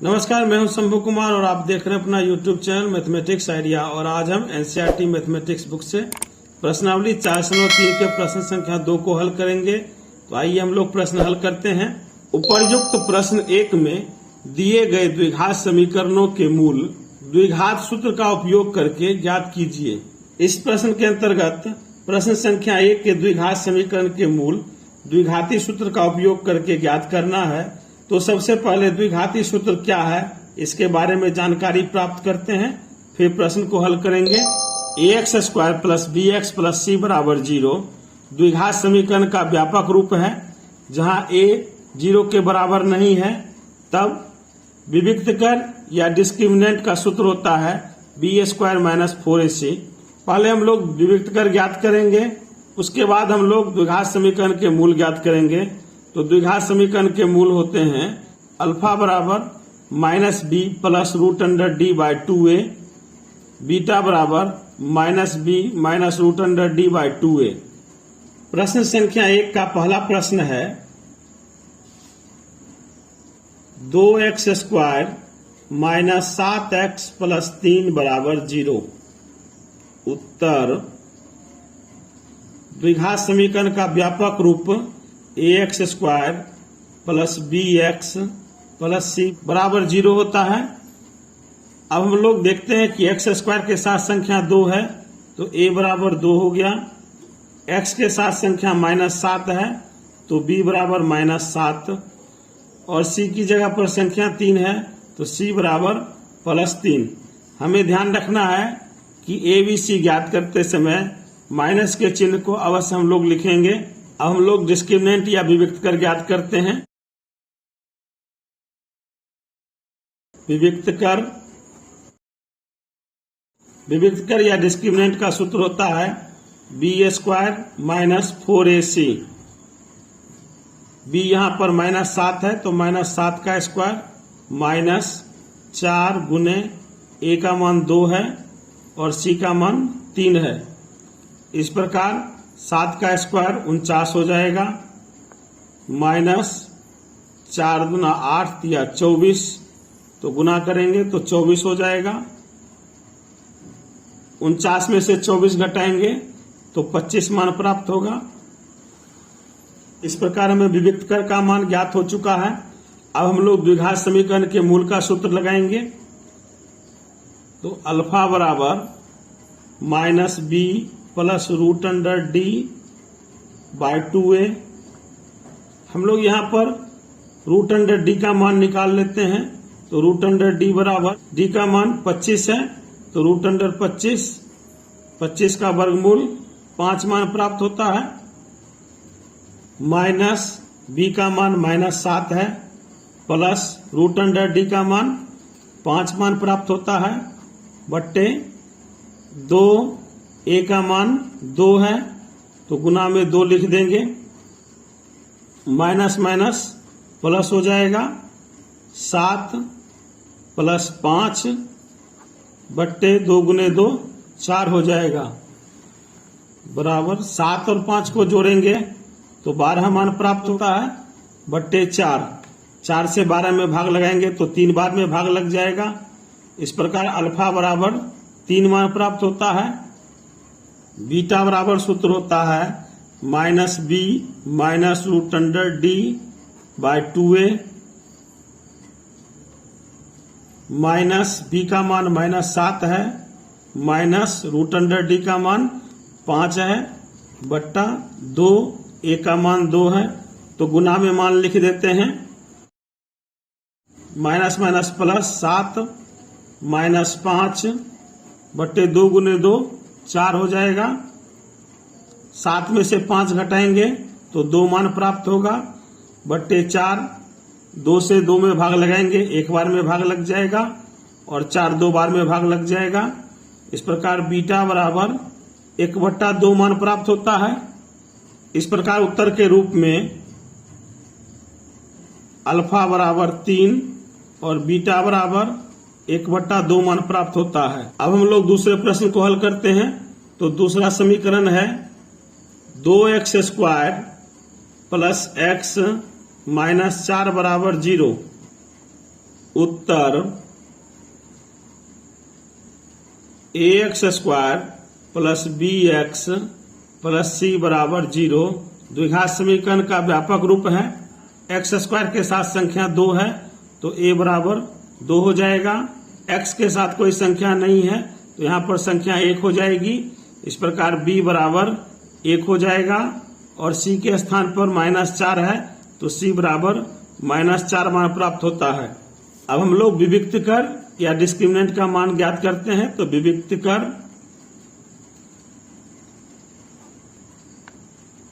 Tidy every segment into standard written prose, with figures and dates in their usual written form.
नमस्कार, मैं हूं शंभू कुमार और आप देख रहे हैं अपना YouTube चैनल मैथमेटिक्स आइडिया। और आज हम एनसीईआरटी मैथमेटिक्स बुक से प्रश्नावली 4.3 के प्रश्न संख्या 2 को हल करेंगे। तो आइए हम लोग प्रश्न हल करते हैं। उपर्युक्त प्रश्न 1 में दिए गए द्विघात समीकरणों के मूल द्विघात सूत्र का उपयोग करके ज्ञात कीजिए। इस प्रश्न के अंतर्गत प्रश्न संख्या 1 के द्विघात समीकरण के मूल द्विघाती सूत्र का उपयोग करके ज्ञात करना है। तो सबसे पहले द्विघाती सूत्र क्या है इसके बारे में जानकारी प्राप्त करते हैं, फिर प्रश्न को हल करेंगे। ax² plus bx plus c बराबर 0 द्विघात समीकरण का व्यापक रूप है। जहां a 0 के बराबर नहीं है तब विविक्त कर या डिस्क्रिमिनेंट का सूत्र होता है b² माइनस 4ac। पहले हम लोग विविक्त कर ज्ञात करेंगे, उसके बाद हम लोग द्विघात समीकरण के मूल ज्ञात करेंगे। तो द्विघात समीकरण के मूल होते हैं अल्फा बराबर minus B plus root under D by 2a, beta बराबर minus B minus root under D by 2a। प्रश्न संख्या 1 का पहला प्रश्न है 2x² माइनस 7x प्लस 3 बराबर 0। उत्तर द्विघात समीकरण का व्यापक रूप ax² plus bx plus c बराबर 0 होता है। अब हम लोग देखते हैं कि x² के साथ संख्या 2 है तो a बराबर 2 हो गया, x के साथ संख्या -7 है तो b बराबर -7 और c की जगह पर संख्या 3 है तो c बराबर +3। हमें ध्यान रखना है कि a b c ज्ञात करते समय माइनस के चिन्ह को अवश्य हम लोग लिखेंगे। अब हम लोग डिस्क्रिमिनेंट या विविक्त कर ज्ञात करते हैं। विविक्त कर या डिस्क्रिमिनेंट का सूत्र होता है b² माइनस 4ac। b यहां पर -7 है तो -7 का स्क्वायर माइनस 4 गुने a का मान 2 है और c का मान 3 है। इस प्रकार 7 का स्क्वायर 49 हो जाएगा, माइनस 4 गुना 8 या 24 तो गुना करेंगे तो 24 हो जाएगा। 49 में से 24 घटाएंगे तो 25 मान प्राप्त होगा। इस प्रकार हमें विविक्त कर का मान ज्ञात हो चुका है। अब हम लोग द्विघात समीकरण के मूल का सूत्र लगाएंगे। तो अल्फा बराबर minus B plus root under D by 2a। हम लोग यहाँ पर रूट अंडर डी का मान निकाल लेते हैं। तो रूट अंडर डी बराबर डी का मान 25 है तो रूट अंडर 25 का वर्गमूल 5 मान प्राप्त होता है। माइनस बी का मान -7 है प्लस रूट अंडर डी का मान 5 मान प्राप्त होता है बट्टे 2 a का मान 2 है तो गुना में 2 लिख देंगे, माइनस माइनस प्लस हो जाएगा। 7 प्लस 5 बट्टे 2 गुने 2 4 हो जाएगा बराबर 7 और 5 को जोड़ेंगे तो 12 मान प्राप्त होता है बट्टे 4 से 12 में भाग लगाएंगे तो 3 बार में भाग लग जाएगा। इस प्रकार अल्फा बराबर 3 मान प्राप्त होता है। बीटा बराबर सूत्र होता है minus B minus root under D by 2a। Minus B का मान -7 है माइनस रूट अंडर डी का मान 5 है बट्टा 2 a का मान 2 है तो गुना में मान लिख देते हैं। माइनस माइनस प्लस 7 माइनस 5 बट्टे 2 गुने 2 4 हो जाएगा। 7 में से 5 घटाएंगे तो 2 मान प्राप्त होगा बट्टे 4। 2 से 2 में भाग लगाएंगे, 1 बार में भाग लग जाएगा और 4 2 बार में भाग लग जाएगा। इस प्रकार बीटा बराबर 1/2 मान प्राप्त होता है। इस प्रकार उत्तर के रूप में अल्फा बराबर 3 और बीटा बराबर 1/2 मान प्राप्त होता है। अब हम लोग दूसरे प्रश्न को हल करते हैं। तो दूसरा समीकरण है 2x² प्लस x माइनस 4 बराबर 0। उत्तर ax² plus bx plus c बराबर 0 द्विघात समीकरण का व्यापक रूप है। x² के साथ संख्या 2 है तो a बराबर 2 हो जाएगा। x के साथ कोई संख्या नहीं है तो यहाँ पर संख्या 1 हो जाएगी। इस प्रकार b बराबर 1 हो जाएगा और c के स्थान पर -4 है तो c बराबर -4 मान प्राप्त होता है। अब हम लोग विविक्त कर या डिस्क्रिमिनेंट का मान ज्ञात करते हैं। तो विविक्त कर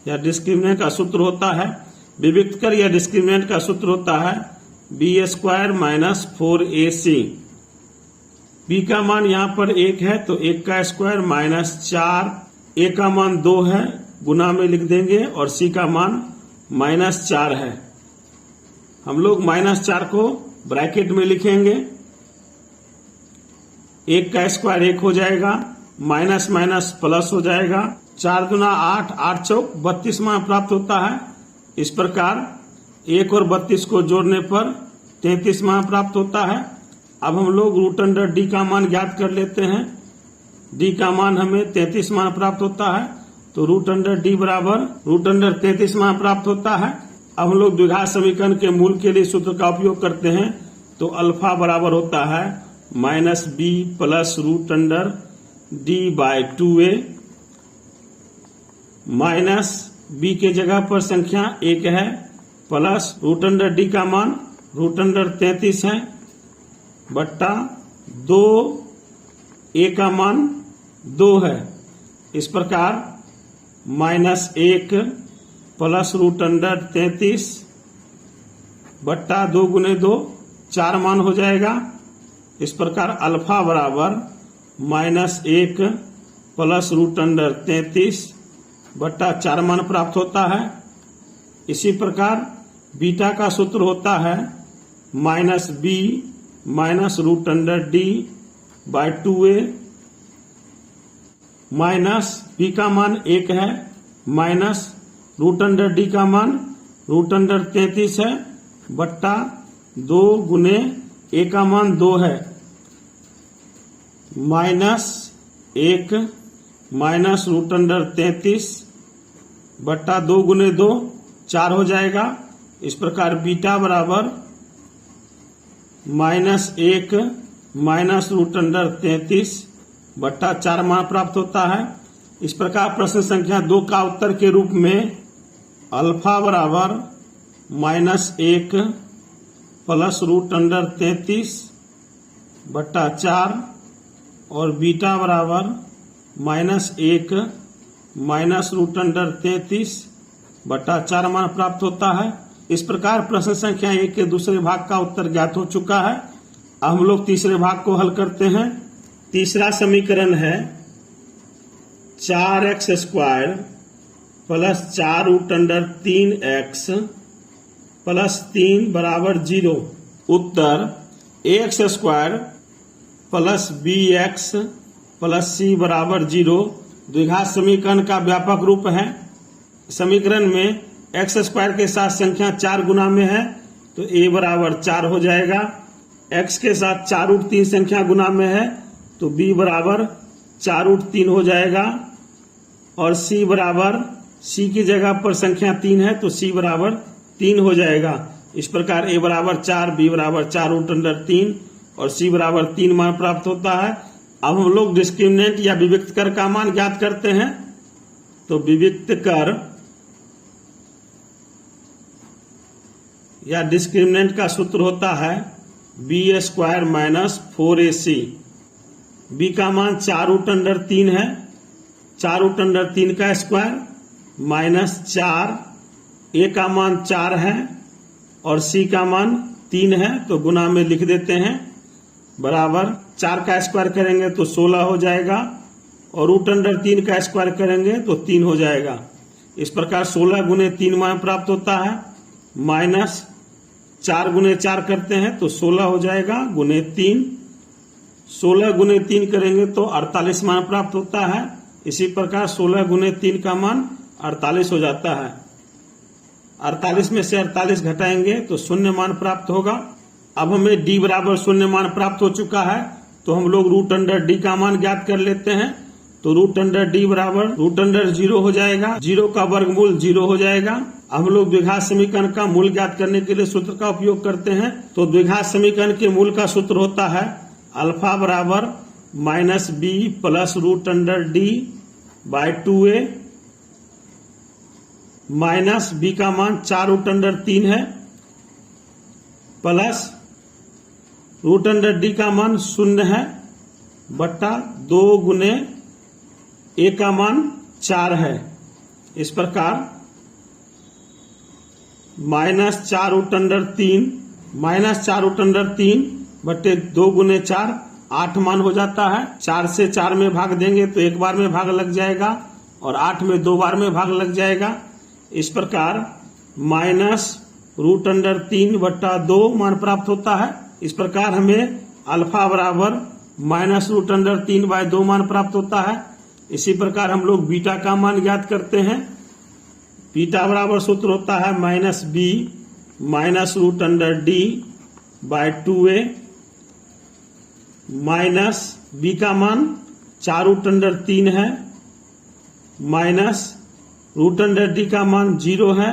या डिस्क्रिमिनेंट का सूत्र होता है, विविक्त कर या डिस्क्रिमिनेंट का सूत्र होता है b² - 4ac। b का मान यहाँ पर 1 है तो 1 का स्क्वायर -4, a का मान 2 है गुना में लिख देंगे और c का मान -4 है। हम लोग -4 को ब्रैकेट में लिखेंगे। 1 का स्क्वायर 1 हो जाएगा, माइनस माइनस प्लस हो जाएगा। 4 दूना 8, 8 चौक 32 मान प्राप्त होता है। इस प्रकार 1 और 32 को जोड़ने पर 33 मान प्राप्त होता है। अब हम लोग √d का मान ज्ञात कर लेते हैं। d का मान हमें 33 मान प्राप्त होता है तो √d बराबर √33 मान प्राप्त होता है। अब हम लोग द्विघात समीकरण के मूल के लिए सूत्र का उपयोग करते हैं तो अल्फा बराबर होता है -b plus √d/2a minus b के जगह पर संख्या 1 है प्लस √d का मान √33 है बट्टा 2, a का मान 2 है। इस प्रकार -1 प्लस √33 बट्टा 2 गुने 2 4 मान हो जाएगा। इस प्रकार अल्फा बराबर -1 प्लस √33 बट्टा 4 मान प्राप्त होता है। इसी प्रकार बीटा का सूत्र होता है -b minus √d/2a minus b का मान 1 है माइनस √d का मान √33 है बट्टा 2 गुने a का मान 2 है -1 माइनस √33 बट्टा 2 गुने 2 4 हो जाएगा। इस प्रकार बीटा बराबर -1 माइनस √33 बट्टा 4 मान प्राप्त होता है। इस प्रकार प्रश्न संख्या 2 का उत्तर के रूप में अल्फा बराबर -1 प्लस √33 बट्टा 4 और बीटा बराबर -1 माइनस √33 बट्टा 4 मान प्राप्त होता है। इस प्रकार प्रश्न संख्या 1 के दूसरे भाग का उत्तर ज्ञात हो चुका है। अब हम लोग तीसरे भाग को हल करते हैं। तीसरा समीकरण है 4x² प्लस 4√3x प्लस 3 बराबर 0। उत्तर ax² plus bx plus c बराबर 0 द्विघात समीकरण का व्यापक रूप है। समीकरण में x² के साथ संख्या 4 गुना में है तो a बराबर 4 हो जाएगा। x के साथ 4√3 संख्या गुना में है तो b बराबर 4√3 हो जाएगा और c बराबर c की जगह पर संख्या 3 है तो c बराबर 3 हो जाएगा। इस प्रकार a बराबर 4, b बराबर 4√3 और c बराबर 3 मान प्राप्त होता है। अब हम लोग डिस्क्रिमिनेंट या विविक्त कर का मान ज्ञात करते हैं। तो विविक्त कर या डिस्क्रिमिनेंट का सूत्र होता है b² - 4ac। b का मान 4√3 है, 4√3 का स्क्वायर माइनस 4, a का मान 4 है और c का मान 3 है तो गुना में लिख देते हैं बराबर 4 का स्क्वायर करेंगे तो 16 हो जाएगा और √3 का स्क्वायर करेंगे तो 3 हो जाएगा। इस प्रकार 16 गुने 3 मान प्राप्त होता है माइनस 4 गुने 4 करते हैं तो 16 हो जाएगा गुने 3, 16 गुने 3 करेंगे तो 48 मान प्राप्त होता है। इसी प्रकार 16 गुने 3 का मान 48 हो जाता है। 48 में से 48 घटाएंगे तो 0 मान प्राप्त होगा। अब हमें डी बराबर 0 मान प्राप्त हो चुका है, तो हम लोग रूट अंडर डी का मान ज्ञात कर लेते हैं। तो रूट अंडर डी बराबर रूट अंडर 0 हो जाएगा, 0 का वर्गमूल 0 हो जाएगा। अब हम लोग द्विघात समीकरण का मूल ज्ञात करने के लिए सूत्र का उपयोग करते हैं। तो द्विघात समीकरण के मूल का सूत्र होता है अल्फा बराबर minus B plus root under D by 2a minus B का मान 4 रूट अंडर 3 है प्लस रूट अंडर डी का मान 0 है बट्टा 2 गुने ए का मान 4 है। इस प्रकार माइनस 4 रूट अंडर 3 बट्टे 2 गुने 4 8 मान हो जाता है। 4 से 4 में भाग देंगे तो एक बार में भाग लग जाएगा और 8 में 2 बार में भाग लग जाएगा। इस प्रकार माइनस रूट अंडर 3 बट्टा 2 मान प्राप्त होता है। इस प्रकार हमें अल्फा बराबर माइनस रूट अंडर 3 बाय 2 मान प्राप्त होता है। इसी प्रकार हम लोग बीटा का मान ज्ञात करते हैं। बीटा बराबर सूत्र होता है minus B minus root under D by 2a minus B का मान 4 रूट अंडर 3 है माइनस रूट अंडर डी का मान 0 है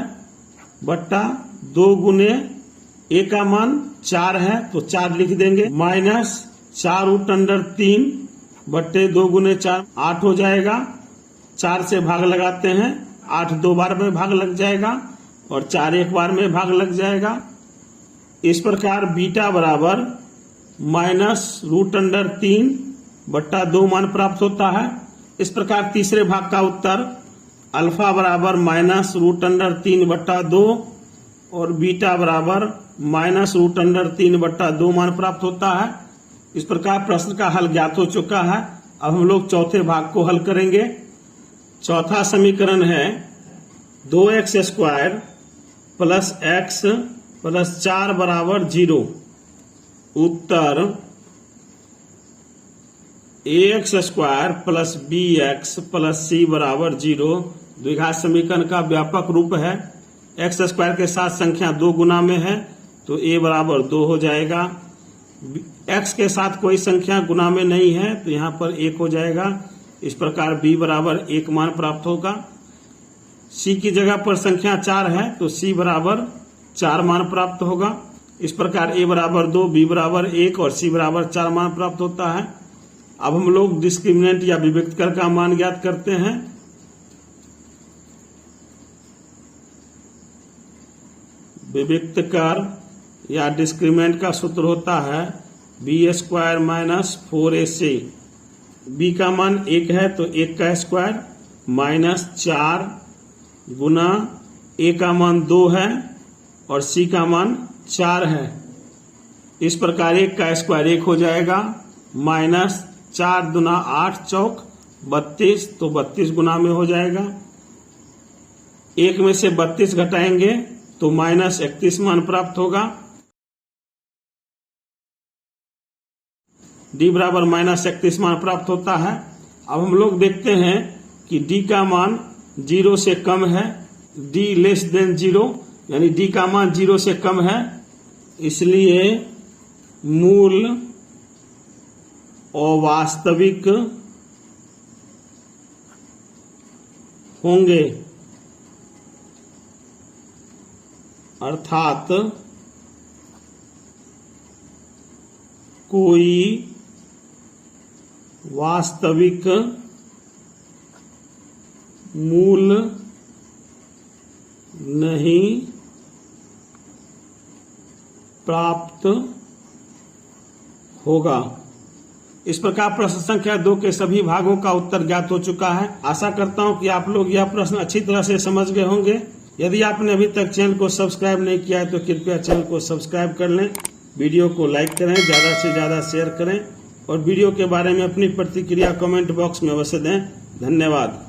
बट्टा 2 गुने ए का मान 4 है तो 4 लिख देंगे माइनस 4 रूट अंडर 3 बट्टे 2 गुने 4 8 हो जाएगा। 4 से भाग लगाते हैं, 8 2 बार में भाग लग जाएगा और 4 एक बार में भाग लग जाएगा। इस प्रकार बीटा बराबर माइनस रूट अंडर 3 बट्टा 2 मान प्राप्त होता है। इस प्रकार तीसरे भाग का उत्तर अल्फा बराबर माइनस रूट अंडर 3 बट्टा 2 और बीटा बराबर माइनस रूट अंडर 3 बट्टा 2 मान प्राप्त होता है। इस प्रकार प्रश्न का हल ज्ञात हो चुका है। अब हम लोग चौथे भाग को हल करेंगे। चौथा समीकरण है 2x square plus x plus 4 बराबर 0। उत्तर ax square plus bx plus c बराबर 0 द्विघात समीकरण का व्यापक रूप है। x स्क्वायर के साथ संख्या 2 गुना में है तो a बराबर 2 हो जाएगा। x के साथ कोई संख्या गुना में नहीं है तो यहाँ पर 1 हो जाएगा। इस प्रकार b बराबर 1 मान प्राप्त होगा। c की जगह पर संख्या 4 है तो c बराबर 4 मान प्राप्त होगा। इस प्रकार a बराबर 2, b बराबर 1 और c बराबर 4 मान प्राप्त होता है। अब हम लोग डिस्क्रिमिनेंट या विविक्तकर का मान ज्ञात करते हैं। विविक्तकर या डिस्क्रिमिनेंट का सूत्र होता है B square minus 4ac। B का मान 1 है तो 1 का स्क्वायर माइनस 4 गुना ए का मान 2 है और सी का मान 4 है। इस प्रकार 1 का स्क्वायर 1 हो जाएगा माइनस 4 दुना 8 चौक 32 तो 32 गुना में हो जाएगा। 1 में से 32 घटाएंगे तो माइनस 31 मान प्राप्त होगा। डी बराबर माइनस 31 मान प्राप्त होता है। अब हम लोग देखते हैं कि डी का मान 0 से कम है, डी लेस देन 0 यानी डी का मान 0 से कम है, इसलिए मूल अवास्तविक होंगे अर्थात कोई वास्तविक मूल नहीं प्राप्त होगा। इस प्रकार प्रश्न संख्या 2 के सभी भागों का उत्तर ज्ञात हो चुका है। आशा करता हूं कि आप लोग यह प्रश्न अच्छी तरह से समझ गए होंगे। यदि आपने अभी तक चैनल को सब्सक्राइब नहीं किया है तो कृपया चैनल को सब्सक्राइब कर लें, वीडियो को लाइक करें, ज़्यादा से ज़्यादा शेयर करें और वीडियो के बारे में अपनी प्रतिक्रिया कमेंट बॉक्स में अवश्य दें। धन्यवाद।